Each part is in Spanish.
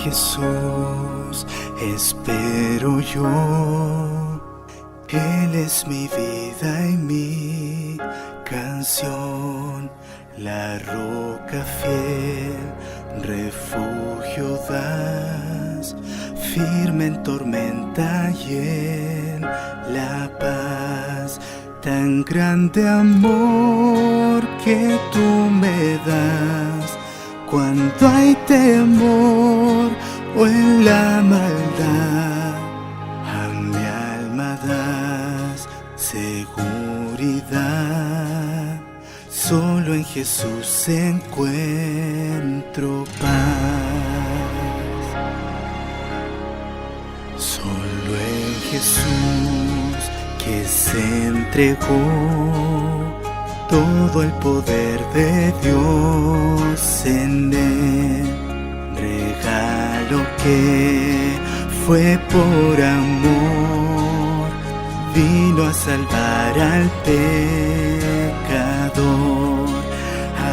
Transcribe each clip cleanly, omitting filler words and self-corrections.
Jesús espero yo. Él es mi vida y mi canción, la roca fiel, refugio das, firme en tormenta y en la paz. Tan grande amor que tú me das, cuando hay temor o en la maldad, a mi alma das seguridad. Solo en Jesús encuentro paz. Solo en Jesús, que se entregó todo el poder de Dios en él, regalo que fue por amor, vino a salvar al pecador.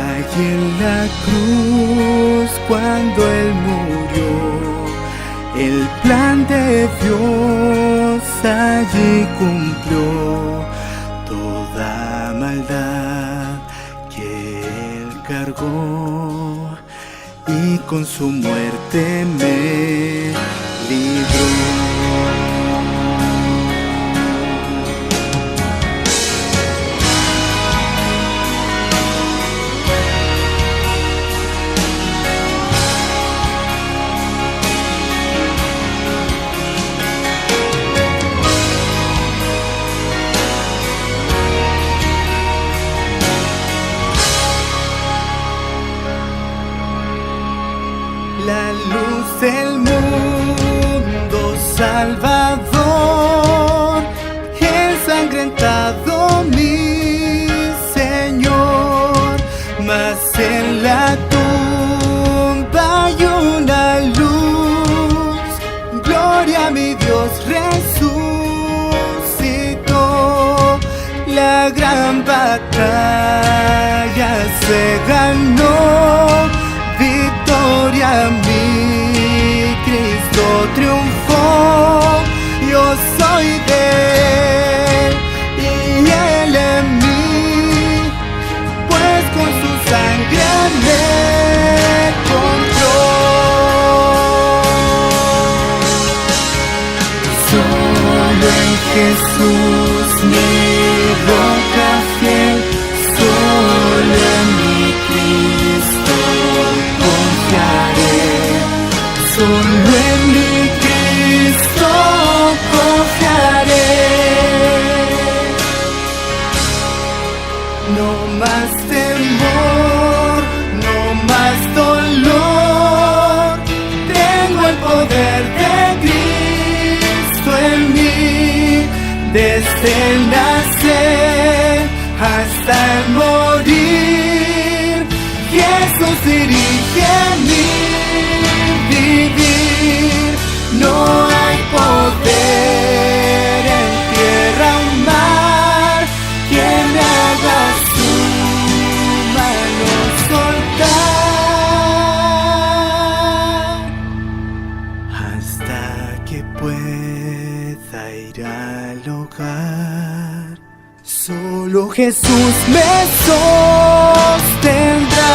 Allí en la cruz, cuando él murió, el plan de Dios allí cumplió. Toda maldad que él cargó y con su muerte me libró. La luz del mundo, Salvador, ensangrentado mi Señor, mas en la tumba hay una luz, gloria a mi Dios resucitó. La gran batalla se ganó, victoria mi Cristo triunfó. Yo soy de él y él en mí, pues con su sangre me compró. Solo en Jesús mi roca fiel, solo en mi Cristo confiaré, solo en mi Cristo confiaré. No más temor, no más dolor, tengo el poder de Cristo en mí, desde el nacer hasta el morir. Jesús dirige mi vivir, no hay poder en tierra o mar que me haga su mano soltar, hasta que pueda ir al hogar. Solo Jesús me sostendrá.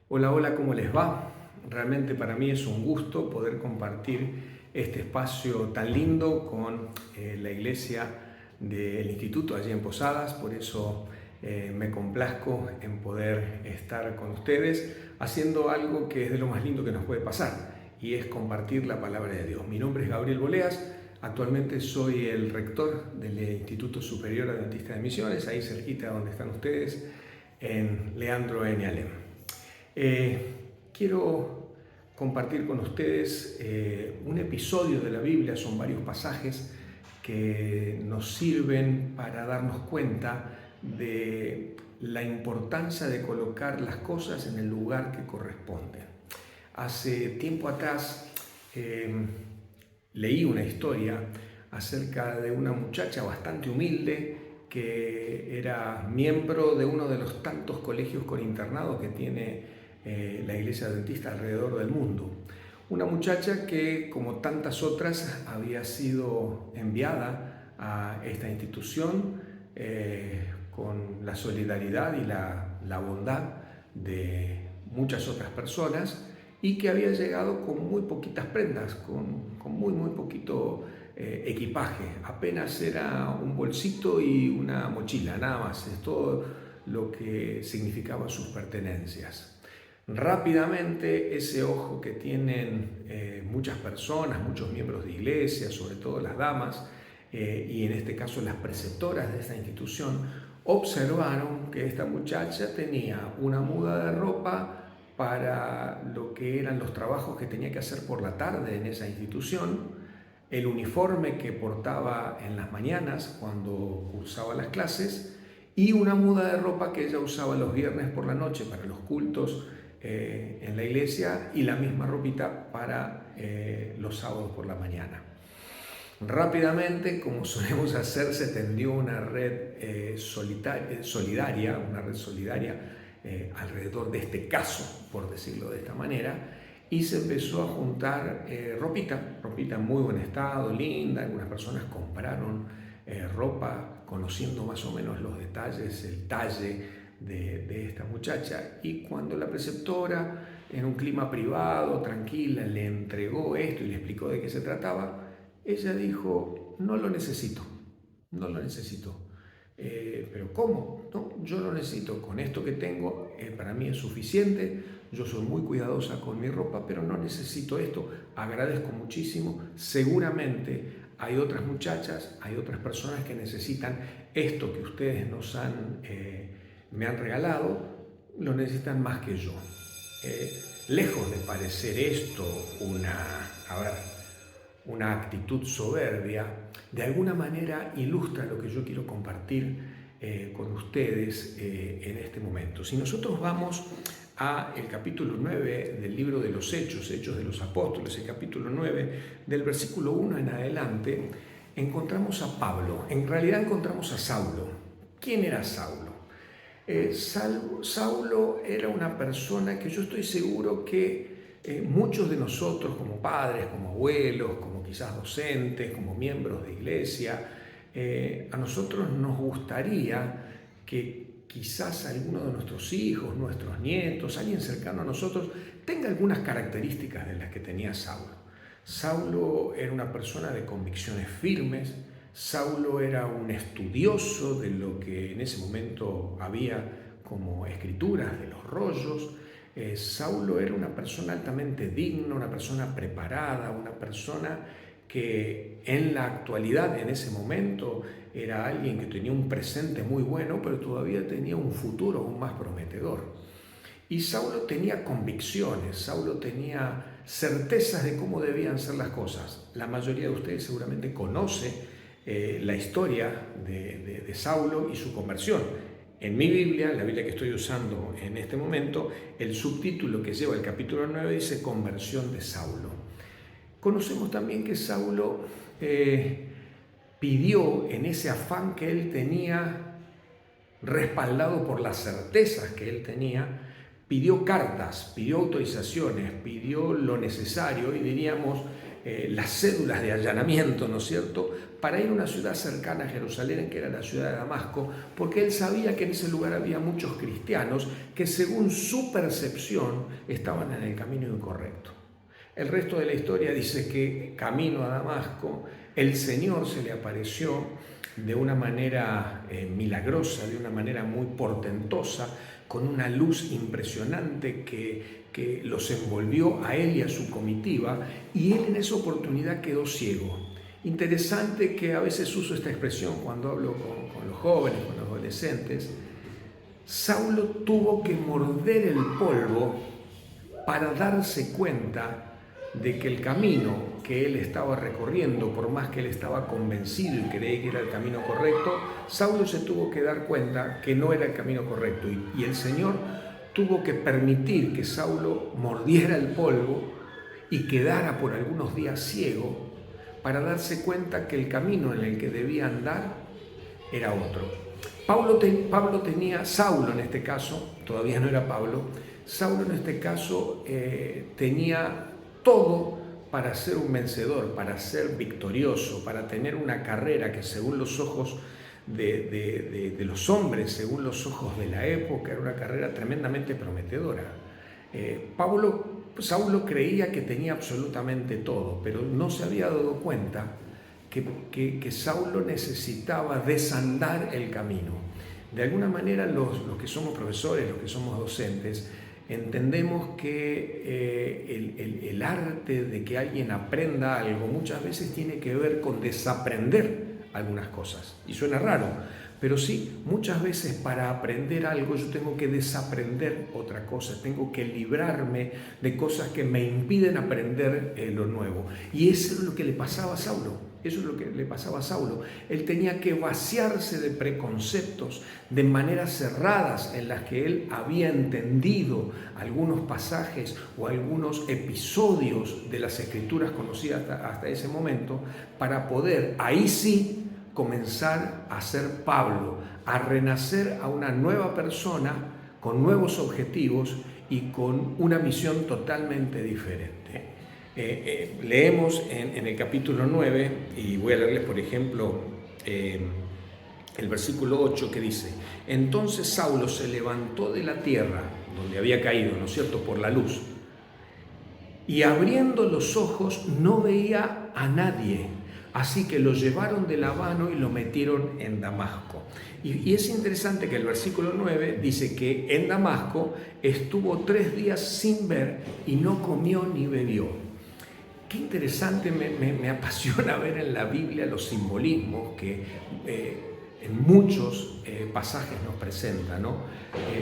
Hola, hola, ¿cómo les va? Realmente para mí es un gusto poder compartir este espacio tan lindo con la iglesia del instituto allí en Posadas, por eso me complazco en poder estar con ustedes haciendo algo que es de lo más lindo que nos puede pasar y es compartir la palabra de Dios. Mi nombre es Gabriel Boleas, actualmente soy el rector del Instituto Superior Adventista de Misiones, ahí cerquita donde están ustedes, en Leandro N. Alem. Quiero compartir con ustedes un episodio de la Biblia, son varios pasajes que nos sirven para darnos cuenta de la importancia de colocar las cosas en el lugar que corresponde. Hace tiempo atrás leí una historia acerca de una muchacha bastante humilde que era miembro de uno de los tantos colegios con internado que tiene la iglesia adventista alrededor del mundo. Una muchacha que, como tantas otras, había sido enviada a esta institución con la solidaridad y la bondad de muchas otras personas y que había llegado con muy poquitas prendas, con muy poquito equipaje. Apenas era un bolsito y una mochila, nada más. Es todo lo que significaban sus pertenencias. Rápidamente ese ojo que tienen muchas personas, muchos miembros de iglesia, sobre todo las damas, y en este caso las preceptoras de esta institución, observaron que esta muchacha tenía una muda de ropa para lo que eran los trabajos que tenía que hacer por la tarde en esa institución, el uniforme que portaba en las mañanas cuando cursaba las clases y una muda de ropa que ella usaba los viernes por la noche para los cultos en la iglesia y la misma ropita para los sábados por la mañana. Rápidamente, como solemos hacer, se tendió una red solidaria alrededor de este caso, por decirlo de esta manera, y se empezó a juntar ropita en muy buen estado, linda. Algunas personas compraron ropa conociendo más o menos los detalles, el talle de esta muchacha, y cuando la preceptora, en un clima privado, tranquila, le entregó esto y le explicó de qué se trataba, ella dijo: no lo necesito. Pero ¿cómo? No, yo lo necesito. Con esto que tengo, para mí es suficiente. Yo soy muy cuidadosa con mi ropa, pero no necesito esto. Agradezco muchísimo. Seguramente hay otras muchachas, hay otras personas que necesitan esto que ustedes me han regalado, lo necesitan más que yo. Lejos de parecer esto una actitud soberbia, de alguna manera ilustra lo que yo quiero compartir con ustedes en este momento. Si nosotros vamos al capítulo 9 del libro de los Hechos de los Apóstoles, el capítulo 9, del versículo 1 en adelante, encontramos a Pablo. En realidad encontramos a Saulo. ¿Quién era Saulo? Saulo era una persona que yo estoy seguro que muchos de nosotros, como padres, como abuelos, como quizás docentes, como miembros de iglesia, a nosotros nos gustaría que quizás alguno de nuestros hijos, nuestros nietos, alguien cercano a nosotros, tenga algunas características de las que tenía Saulo. Saulo era una persona de convicciones firmes. Saulo era un estudioso de lo que en ese momento había como escrituras de los rollos. Saulo era una persona altamente digna, una persona preparada, una persona que en la actualidad, en ese momento, era alguien que tenía un presente muy bueno, pero todavía tenía un futuro aún más prometedor. Y Saulo tenía convicciones, Saulo tenía certezas de cómo debían ser las cosas. La mayoría de ustedes seguramente conoce la historia de Saulo y su conversión. En mi Biblia, la Biblia que estoy usando en este momento, el subtítulo que lleva el capítulo 9 dice Conversión de Saulo. Conocemos también que Saulo pidió, en ese afán que él tenía, respaldado por las certezas que él tenía, pidió cartas, pidió autorizaciones, pidió lo necesario y diríamos las cédulas de allanamiento, ¿no es cierto?, para ir a una ciudad cercana a Jerusalén, que era la ciudad de Damasco, porque él sabía que en ese lugar había muchos cristianos que según su percepción estaban en el camino incorrecto. El resto de la historia dice que camino a Damasco, el Señor se le apareció de una manera milagrosa, de una manera muy portentosa, con una luz impresionante que los envolvió a él y a su comitiva, y él en esa oportunidad quedó ciego. Interesante que a veces uso esta expresión cuando hablo con los jóvenes, con los adolescentes. Saulo tuvo que morder el polvo para darse cuenta de que el camino que él estaba recorriendo, por más que él estaba convencido y creía que era el camino correcto, Saulo se tuvo que dar cuenta que no era el camino correcto, y el Señor tuvo que permitir que Saulo mordiera el polvo y quedara por algunos días ciego para darse cuenta que el camino en el que debía andar era otro. Saulo en este caso, todavía no era Pablo, Saulo en este caso tenía todo para ser un vencedor, para ser victorioso, para tener una carrera que según los ojos de los hombres, según los ojos de la época, era una carrera tremendamente prometedora. Saulo creía que tenía absolutamente todo, pero no se había dado cuenta que Saulo necesitaba desandar el camino. De alguna manera los que somos profesores, los que somos docentes, entendemos que el arte de que alguien aprenda algo muchas veces tiene que ver con desaprender algunas cosas. Y suena raro, pero sí, muchas veces para aprender algo yo tengo que desaprender otra cosa, tengo que librarme de cosas que me impiden aprender lo nuevo. Y eso es lo que le pasaba a Saulo. Eso es lo que le pasaba a Saulo. Él tenía que vaciarse de preconceptos, de maneras cerradas en las que él había entendido algunos pasajes o algunos episodios de las Escrituras conocidas hasta ese momento, para poder, ahí sí, comenzar a ser Pablo, a renacer a una nueva persona con nuevos objetivos y con una misión totalmente diferente. Leemos en el capítulo 9, y voy a leerles por ejemplo el versículo 8, que dice: entonces Saulo se levantó de la tierra donde había caído, ¿no es cierto?, por la luz, y abriendo los ojos no veía a nadie, así que lo llevaron de la mano y lo metieron en Damasco. Y es interesante que el versículo 9 dice que en Damasco estuvo 3 días sin ver y no comió ni bebió. Qué interesante, me apasiona ver en la Biblia los simbolismos que en muchos pasajes nos presentan, ¿no?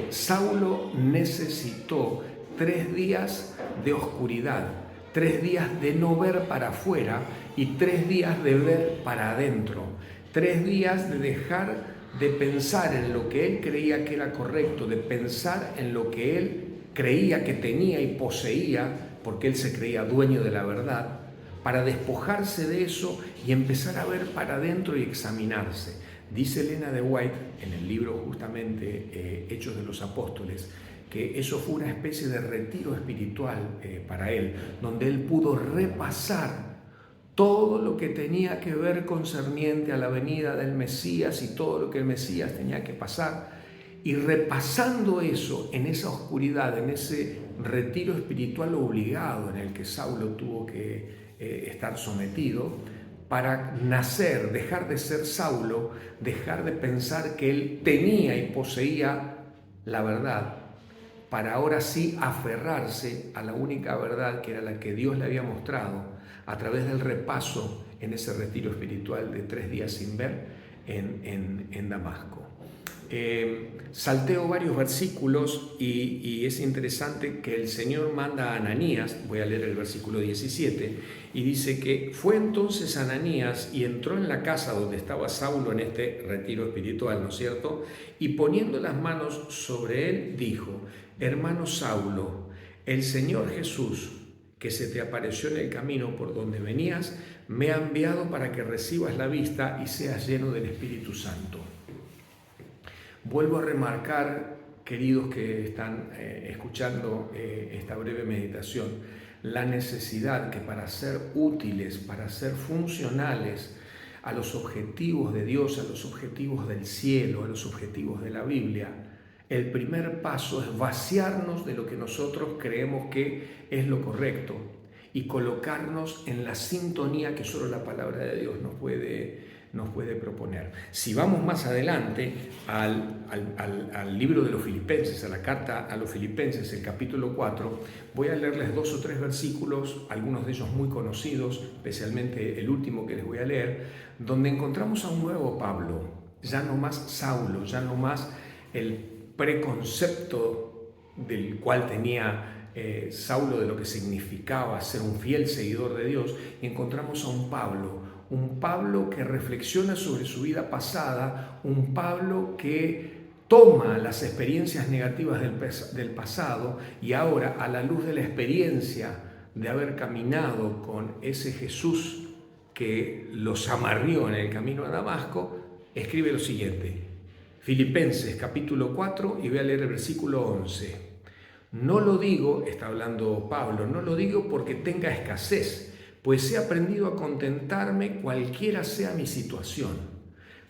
Saulo necesitó 3 días de oscuridad, 3 días de no ver para afuera y 3 días de ver para adentro, 3 días de dejar de pensar en lo que él creía que era correcto, de pensar en lo que él creía que tenía y poseía, porque él se creía dueño de la verdad, para despojarse de eso y empezar a ver para adentro y examinarse. Dice Elena de White, en el libro justamente Hechos de los Apóstoles, que eso fue una especie de retiro espiritual para él, donde él pudo repasar todo lo que tenía que ver concerniente a la venida del Mesías y todo lo que el Mesías tenía que pasar. Y repasando eso en esa oscuridad, en ese retiro espiritual obligado en el que Saulo tuvo que estar sometido, para nacer, dejar de ser Saulo, dejar de pensar que él tenía y poseía la verdad, para ahora sí aferrarse a la única verdad, que era la que Dios le había mostrado a través del repaso en ese retiro espiritual de 3 días sin ver en Damasco. Salteo varios versículos y es interesante que el Señor manda a Ananías, voy a leer el versículo 17, y dice que fue entonces Ananías y entró en la casa donde estaba Saulo en este retiro espiritual, ¿no es cierto? Y poniendo las manos sobre él, dijo: hermano Saulo, el Señor Jesús, que se te apareció en el camino por donde venías, me ha enviado para que recibas la vista y seas lleno del Espíritu Santo. Vuelvo a remarcar, queridos que están escuchando esta breve meditación, la necesidad que para ser útiles, para ser funcionales a los objetivos de Dios, a los objetivos del cielo, a los objetivos de la Biblia, el primer paso es vaciarnos de lo que nosotros creemos que es lo correcto y colocarnos en la sintonía que solo la palabra de Dios nos puede proponer. Si vamos más adelante al libro de los Filipenses, a la carta a los Filipenses, el capítulo 4, voy a leerles 2 o 3 versículos, algunos de ellos muy conocidos, especialmente el último que les voy a leer, donde encontramos a un nuevo Pablo, ya no más Saulo, ya no más el preconcepto del cual tenía Saulo de lo que significaba ser un fiel seguidor de Dios, y encontramos a un Pablo que reflexiona sobre su vida pasada, un Pablo que toma las experiencias negativas del pasado y ahora, a la luz de la experiencia de haber caminado con ese Jesús que los amarrió en el camino a Damasco, escribe lo siguiente. Filipenses capítulo 4, y voy a leer el versículo 11. No lo digo, está hablando Pablo, no lo digo porque tenga escasez, pues he aprendido a contentarme cualquiera sea mi situación.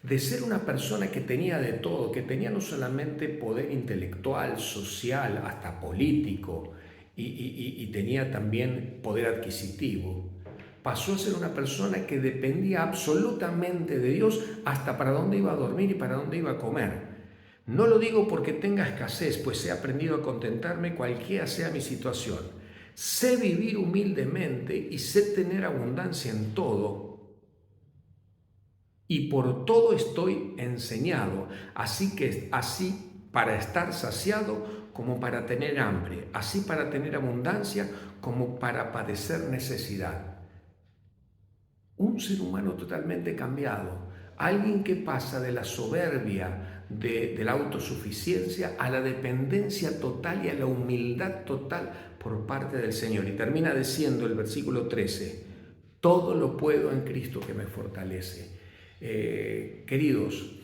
De ser una persona que tenía de todo, que tenía no solamente poder intelectual, social, hasta político, y tenía también poder adquisitivo, pasó a ser una persona que dependía absolutamente de Dios hasta para dónde iba a dormir y para dónde iba a comer. No lo digo porque tenga escasez, pues he aprendido a contentarme cualquiera sea mi situación. Sé vivir humildemente y sé tener abundancia en todo. Y por todo estoy enseñado, así para estar saciado como para tener hambre, así para tener abundancia como para padecer necesidad. Un ser humano totalmente cambiado, alguien que pasa de la soberbia, de la autosuficiencia, a la dependencia total y a la humildad total por parte del Señor. Y termina diciendo el versículo 13, todo lo puedo en Cristo que me fortalece. Queridos,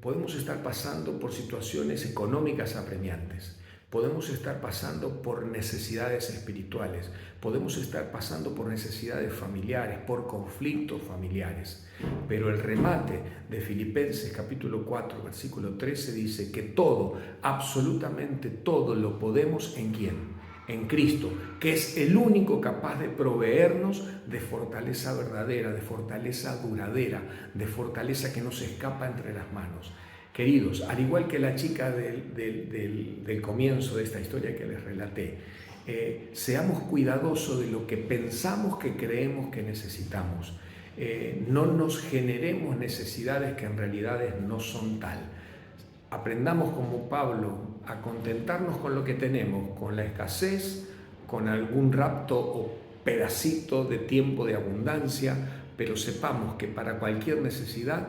podemos estar pasando por situaciones económicas apremiantes. Podemos estar pasando por necesidades espirituales, podemos estar pasando por necesidades familiares, por conflictos familiares. Pero el remate de Filipenses capítulo 4, versículo 13 dice que todo, absolutamente todo lo podemos ¿en quién? En Cristo, que es el único capaz de proveernos de fortaleza verdadera, de fortaleza duradera, de fortaleza que no se escapa entre las manos. Queridos, al igual que la chica del comienzo de esta historia que les relaté, seamos cuidadosos de lo que pensamos que creemos que necesitamos. No nos generemos necesidades que en realidad no son tal. Aprendamos como Pablo a contentarnos con lo que tenemos, con la escasez, con algún rapto o pedacito de tiempo de abundancia, pero sepamos que para cualquier necesidad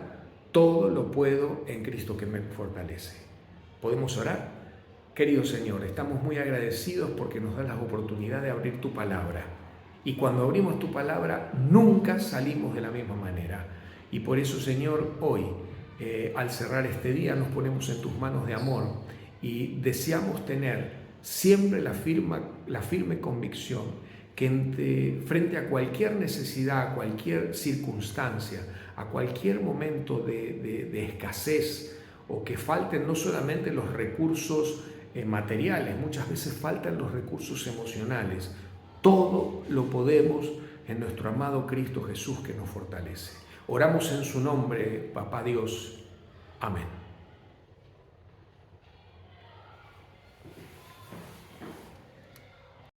todo lo puedo en Cristo que me fortalece. ¿Podemos orar? Querido Señor, estamos muy agradecidos porque nos das la oportunidad de abrir tu palabra. Y cuando abrimos tu palabra, nunca salimos de la misma manera. Y por eso, Señor, hoy, al cerrar este día, nos ponemos en tus manos de amor y deseamos tener siempre la firme convicción que frente a cualquier necesidad, a cualquier circunstancia, a cualquier momento de escasez o que falten no solamente los recursos materiales, muchas veces faltan los recursos emocionales. Todo lo podemos en nuestro amado Cristo Jesús que nos fortalece. Oramos en su nombre, Papá Dios. Amén.